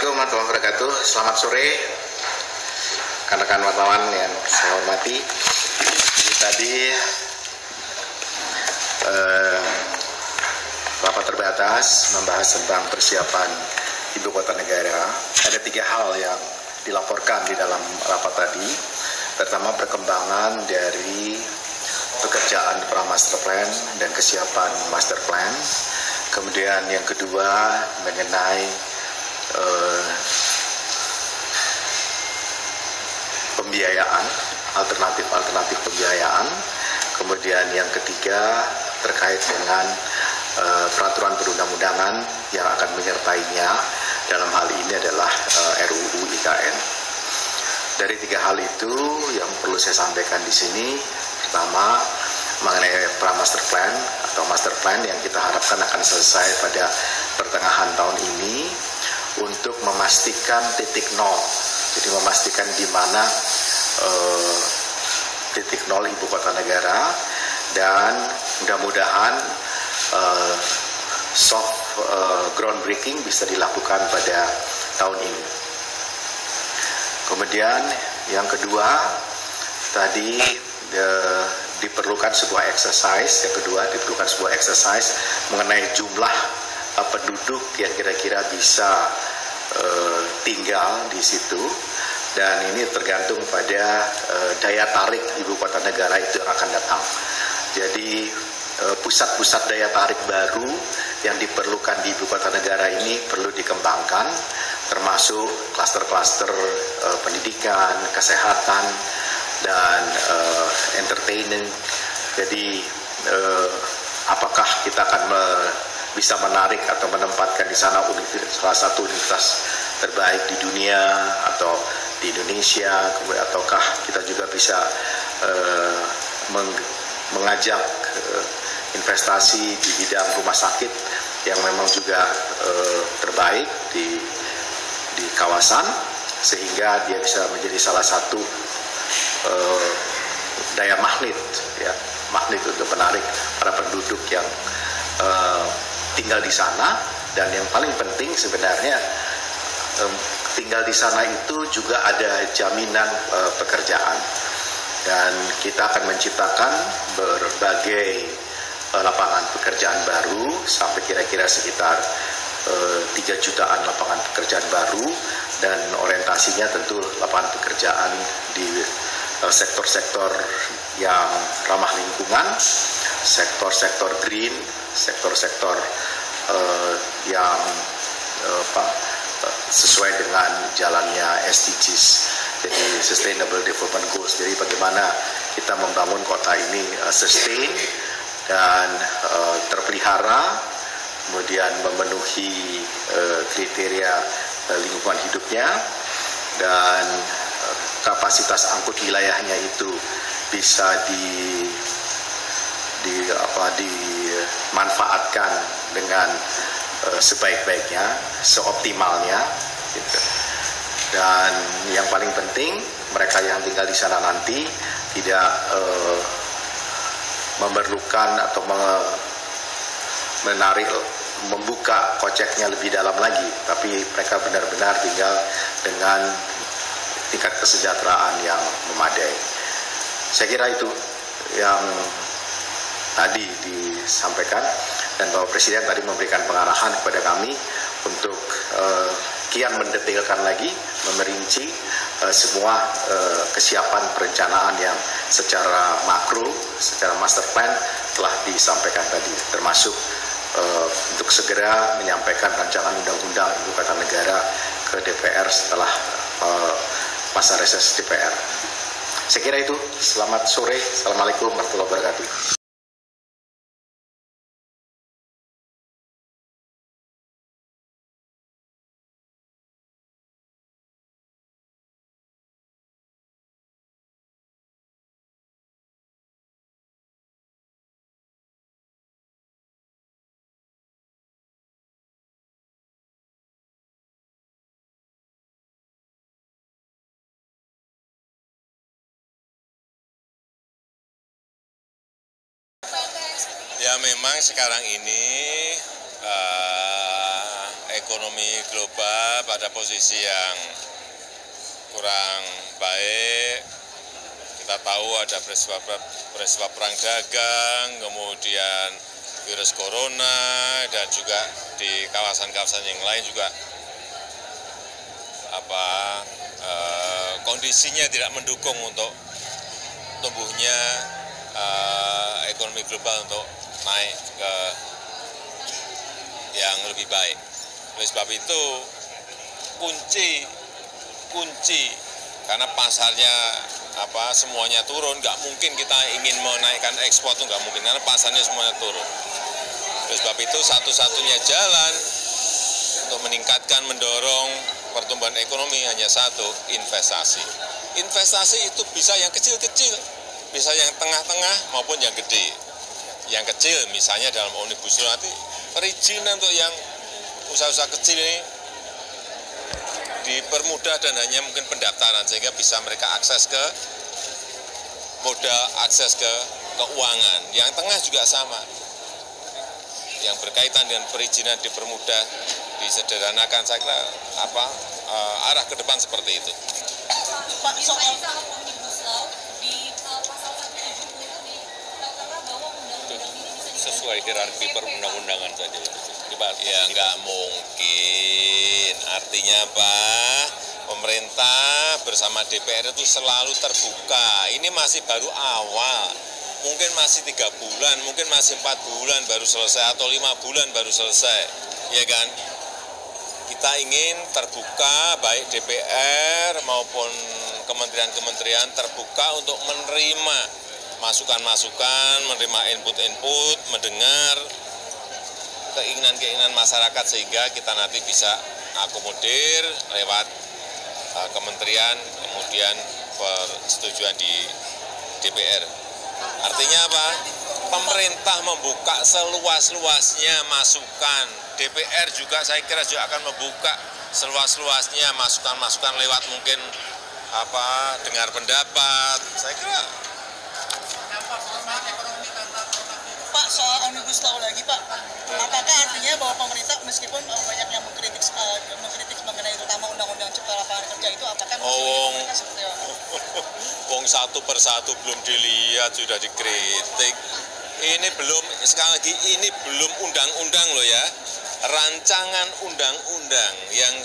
Assalamualaikum warahmatullahi wabarakatuh. Selamat sore, rekan-rekan wartawan yang saya hormati. Tadi rapat terbatas membahas tentang persiapan ibu kota negara. Ada 3 hal yang dilaporkan di dalam rapat tadi. Pertama, perkembangan dari pekerjaan pra-master plan dan kesiapan master plan. Kemudian yang kedua mengenai pembiayaan, alternatif pembiayaan. Kemudian yang ketiga terkait dengan peraturan perundang-undangan yang akan menyertainya. Dalam hal ini adalah RUU IKN. Dari 3 hal itu yang perlu saya sampaikan di sini, pertama mengenai pra-master plan atau master plan yang kita harapkan akan selesai pada pertengahan tahun ini untuk memastikan titik nol. Jadi memastikan di mana titik nol ibu kota negara, dan mudah-mudahan soft groundbreaking bisa dilakukan pada tahun ini. Kemudian yang kedua, tadi diperlukan sebuah exercise mengenai jumlah penduduk yang kira-kira bisa tinggal di situ, dan ini tergantung pada daya tarik ibu kota negara itu yang akan datang. Jadi pusat-pusat daya tarik baru yang diperlukan di ibu kota negara ini perlu dikembangkan, termasuk klaster-klaster pendidikan, kesehatan, dan entertainment. Jadi apakah kita akan bisa menarik atau menempatkan di sana salah satu universitas terbaik di dunia atau di Indonesia, ataukah kita juga bisa mengajak investasi di bidang rumah sakit yang memang juga terbaik di kawasan, sehingga dia bisa menjadi salah satu daya magnet untuk menarik para penduduk yang tinggal di sana. Dan yang paling penting sebenarnya tinggal di sana itu juga ada jaminan pekerjaan, dan kita akan menciptakan berbagai lapangan pekerjaan baru sampai kira-kira sekitar 3 jutaan lapangan pekerjaan baru, dan orientasinya tentu lapangan pekerjaan di sektor-sektor yang ramah lingkungan, sektor-sektor green, sektor-sektor yang sesuai dengan jalannya SDGs, jadi Sustainable Development Goals. Jadi bagaimana kita membangun kota ini sustain dan terpelihara, kemudian memenuhi kriteria lingkungan hidupnya, dan kapasitas angkut wilayahnya itu bisa dimanfaatkan dengan sebaik-baiknya, seoptimalnya gitu. Dan yang paling penting, mereka yang tinggal di sana nanti tidak memerlukan atau membuka koceknya lebih dalam lagi, tapi mereka benar-benar tinggal dengan tingkat kesejahteraan yang memadai. Saya kira itu yang tadi disampaikan, dan Bapak Presiden tadi memberikan pengarahan kepada kami untuk kian mendetailkan lagi, memerinci semua kesiapan perencanaan yang secara makro, secara master plan telah disampaikan tadi, termasuk untuk segera menyampaikan rancangan undang-undang ibu kota negara ke DPR setelah masa reses DPR. Saya kira itu. Selamat sore. Assalamualaikum warahmatullahi wabarakatuh. Ya memang sekarang ini ekonomi global pada posisi yang kurang baik. Kita tahu ada peristiwa perang dagang, kemudian virus corona, dan juga di kawasan-kawasan yang lain juga kondisinya tidak mendukung untuk tumbuhnya ekonomi global untuk naik ke yang lebih baik. Oleh sebab itu kunci karena pasarnya semuanya turun, nggak mungkin kita ingin menaikkan ekspor itu nggak mungkin karena pasarnya semuanya turun. Oleh sebab itu satu-satunya jalan untuk meningkatkan, mendorong pertumbuhan ekonomi hanya satu, investasi. Investasi itu bisa yang kecil-kecil, bisa yang tengah-tengah maupun yang gede. Yang kecil misalnya dalam Omnibus Law nanti perizinan untuk yang usaha-usaha kecil ini dipermudah dan hanya mungkin pendaftaran sehingga bisa mereka akses ke modal, akses ke keuangan. Yang tengah juga sama. Yang berkaitan dengan perizinan dipermudah, disederhanakan, saya kira arah ke depan seperti itu. Pak, soal Omnibus Law di pasal 170 dikatakan bahwa undang-undang ini bisa sesuai hierarki perundang-undangan saja. Ya nggak mungkin. Artinya apa? Pemerintah bersama DPR itu selalu terbuka. Ini masih baru awal. Mungkin masih 3 bulan, mungkin masih 4 bulan baru selesai atau 5 bulan baru selesai. Ya kan? Kita ingin terbuka, baik DPR maupun kementerian-kementerian terbuka untuk menerima masukan-masukan, menerima input-input, mendengar keinginan-keinginan masyarakat sehingga kita nanti bisa akomodir lewat kementerian, kemudian persetujuan di DPR. Artinya apa? Pemerintah membuka seluas-luasnya masukan. DPR juga saya kira juga akan membuka seluas-luasnya masukan-masukan lewat mungkin dengar pendapat. Saya kira. Pak, soal Omnibus Law lagi Pak, apakah artinya bahwa pemerintah meskipun banyak yang mengkritik mengenai terutama undang-undang cipta lapangan kerja itu, apakah mereka seperti apa? Wong satu persatu belum dilihat sudah dikritik. Ini belum, sekali lagi ini belum undang-undang loh ya. Rancangan undang-undang yang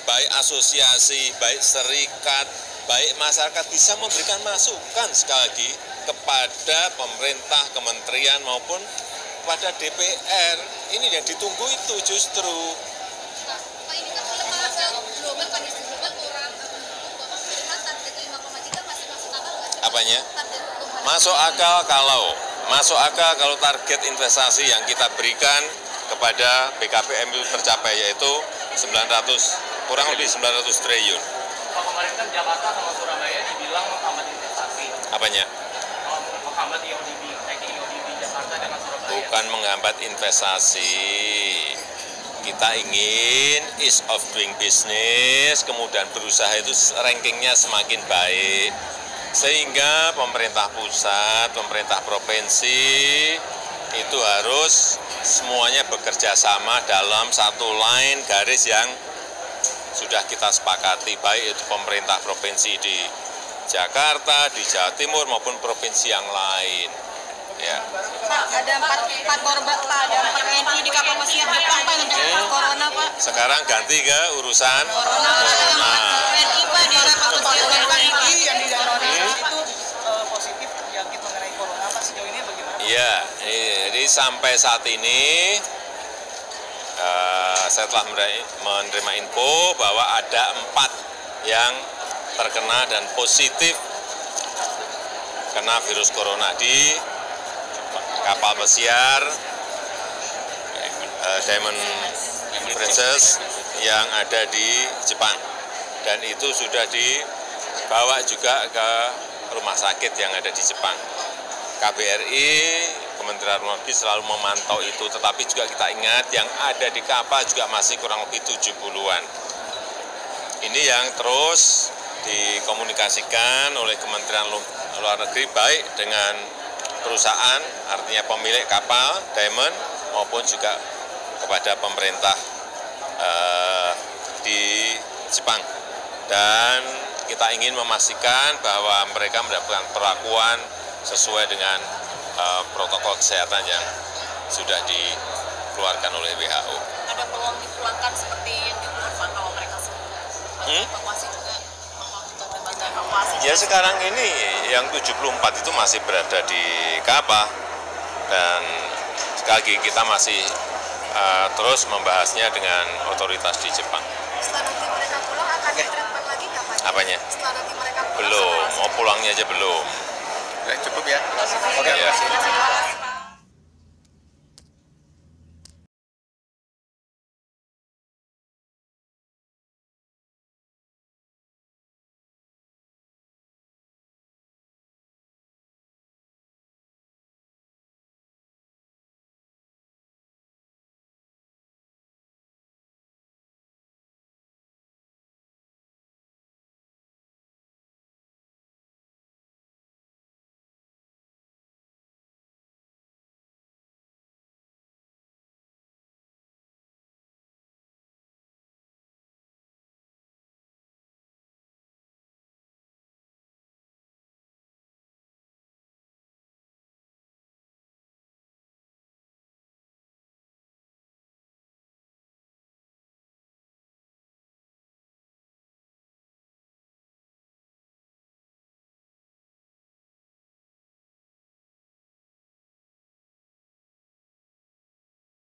baik asosiasi, baik serikat, baik masyarakat bisa memberikan masukan sekali lagi kepada pemerintah, kementerian maupun pada DPR. Ini yang ditunggu itu justru. Pak, ini kan lembaga global, kondisi global kurang mendukung Bapak melihat target 5,3 masih masuk akal nggak sih? Apanya? Target pertumbuhan. Masuk akal kalau target investasi yang kita berikan kepada BKPM itu tercapai, yaitu kurang lebih 900 triliun. Pak, kemarin kan Jakarta sama Surabaya dibilang menghambat investasi. Apanya? Menghambat IODB, ranking IODB Jakarta dengan Surabaya. Bukan menghambat investasi. Kita ingin ease of doing business, kemudian berusaha itu rankingnya semakin baik. Sehingga pemerintah pusat, pemerintah provinsi itu harus semuanya bekerja sama dalam satu line garis yang sudah kita sepakati, baik itu pemerintah provinsi di Jakarta, di Jawa Timur maupun provinsi yang lain. Ya. Pak, ada 4 korban, Pak, ada 4 WNI di kapal pesiar Jepang Pak yang terkena corona Pak. Sekarang ganti ke urusan Corona. WNI Pak di kapal pesiar Jepang yang di Danau itu positif terjangkit mengenai corona Pak, sejauh ini bagaimana? Iya, jadi sampai saat ini saya telah menerima info bahwa ada 4 yang terkena dan positif kena virus corona di kapal pesiar Diamond Princess yang ada di Jepang, dan itu sudah dibawa juga ke rumah sakit yang ada di Jepang. KBRI, Kementerian Luar Negeri selalu memantau itu, tetapi juga kita ingat yang ada di kapal juga masih kurang lebih 70-an. Ini yang terus dikomunikasikan oleh Kementerian Luar Negeri baik dengan perusahaan, artinya pemilik kapal Diamond, maupun juga kepada pemerintah di Jepang, dan kita ingin memastikan bahwa mereka mendapatkan perlakuan sesuai dengan protokol kesehatan yang sudah dikeluarkan oleh WHO. Ada peluang dipulangkan seperti yang diumumkan kalau mereka semua evakuasi juga, bantu evakuasi. Ya sekarang ini yang 74 itu masih berada di kapal, dan sekali lagi kita masih terus membahasnya dengan otoritas di Jepang. Setelah nanti mereka pulang akan ditreatment lagi nggak Pak? Apanya? Setelah nanti mereka pulang Belum, mau pulangnya aja belum. Cukup ya. Oke. Ya.